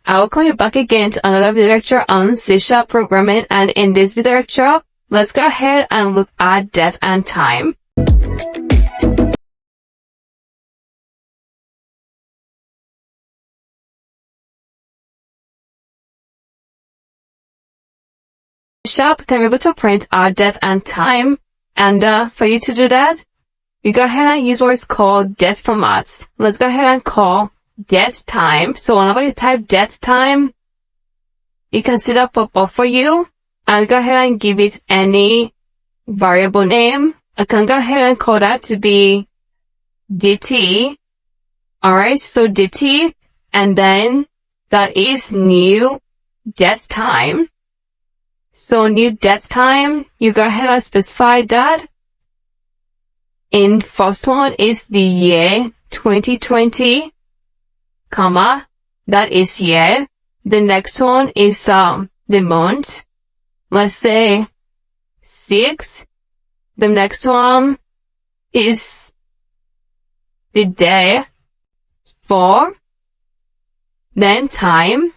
I will call you back again to another video lecture on C# programming, and in this video lecture, let's go ahead and look at date and time. Sharp can be able to print our date and time, and for you to do that, you go ahead and use what is called date formats. Let's go ahead and call date time. So whenever you type date time, you can see that pop up for you, and go ahead and give it any variable name. I can go ahead and call that to be DT. Alright, so DT, and then that is new date time. So new date time, you go ahead and specify that. In first one is the year 2020, comma, that is year. The next one is the month. Let's say 6. The next one is the day 4. Then time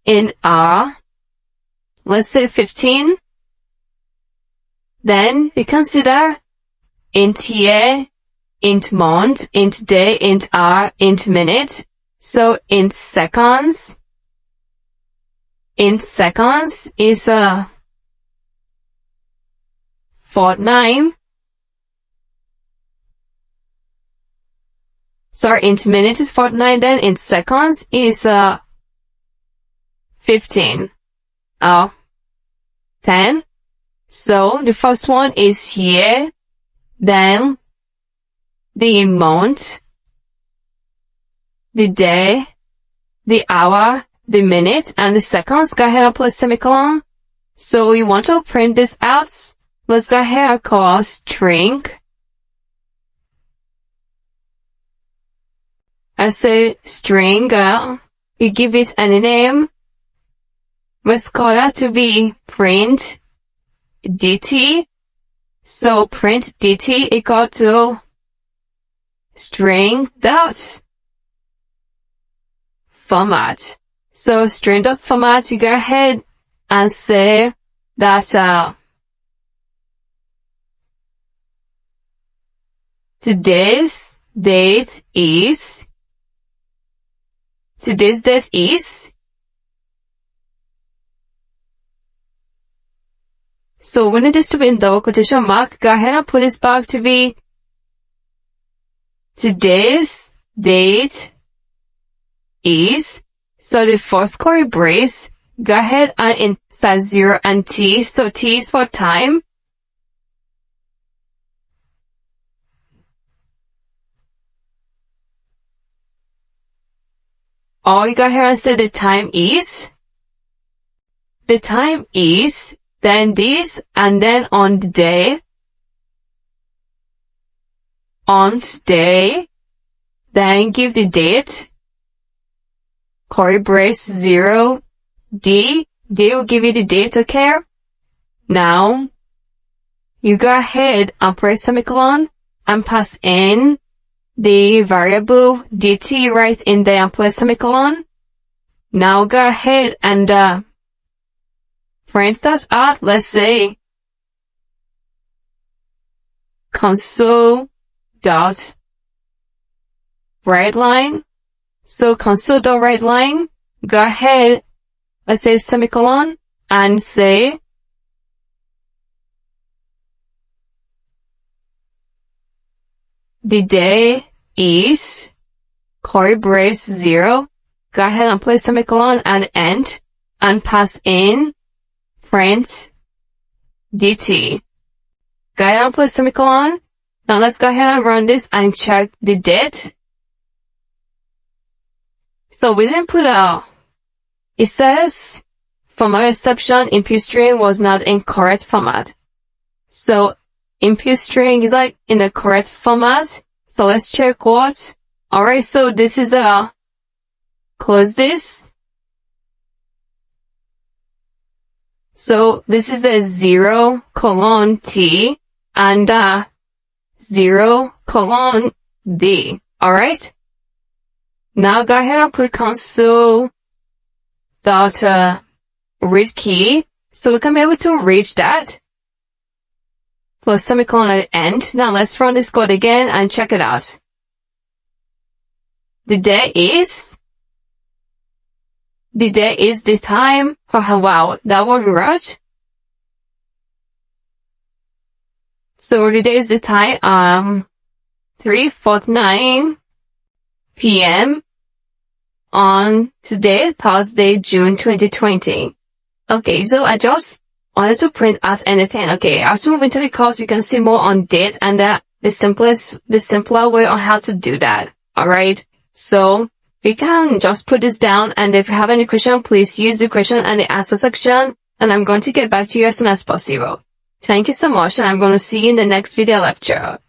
in hour. Let's say 15. Then we consider int year, int month, int day, int hour, int minute. So int seconds. Int seconds is a fortnight. So int minute is fortnight, then int seconds is 15. 10. So the first one is year, then the month, the day, the hour, the minute, and the seconds. Go ahead and put a semicolon. So we want to print this out. Let's go ahead and call string. I say string, you give it any name. Let's call that to be print DT. So print DT equal to string dot format. So string dot format, you go ahead and say that today's date is. So we need this to be in double quotation mark. Go ahead and put this back to be today's date is. So the first curly brace, go ahead and insert 0 and T. So T is for time. Or you go ahead and say the time is. The time is. Then this, and then on the day, then give the date, curly brace 0, D will give you the date, okay? Now, you go ahead and press semicolon, and pass in the variable DT right in there and press semicolon. Now go ahead and print that out. Let's say console dot writeline. So console dot writeline, go ahead, let's say semicolon, and say the day is curly brace 0. Go ahead and place semicolon and end, and pass in print DT. Go ahead and place semicolon. Now let's go ahead and run this and check the date. So we didn't put it says format exception, input string was not in correct format. So input string is like in the correct format. So let's check what. Alright, so this is close this. So this is a 0:T and 0:D. Alright? Now go ahead and put console dot read key, so we can be able to reach that. Plus semicolon at the end. Now let's run this code again and check it out. The day is the time. Oh wow, that what we wrote. So the day is the time, 3:49 p.m. on today, Thursday, June 2020. Okay, so I just wanted to print out anything. Okay, as we move into the course, you can see more on date and the simpler way on how to do that. Alright, so you can just put this down, and if you have any question, please use the question and the answer section, and I'm going to get back to you as soon as possible. Thank you so much, and I'm going to see you in the next video lecture.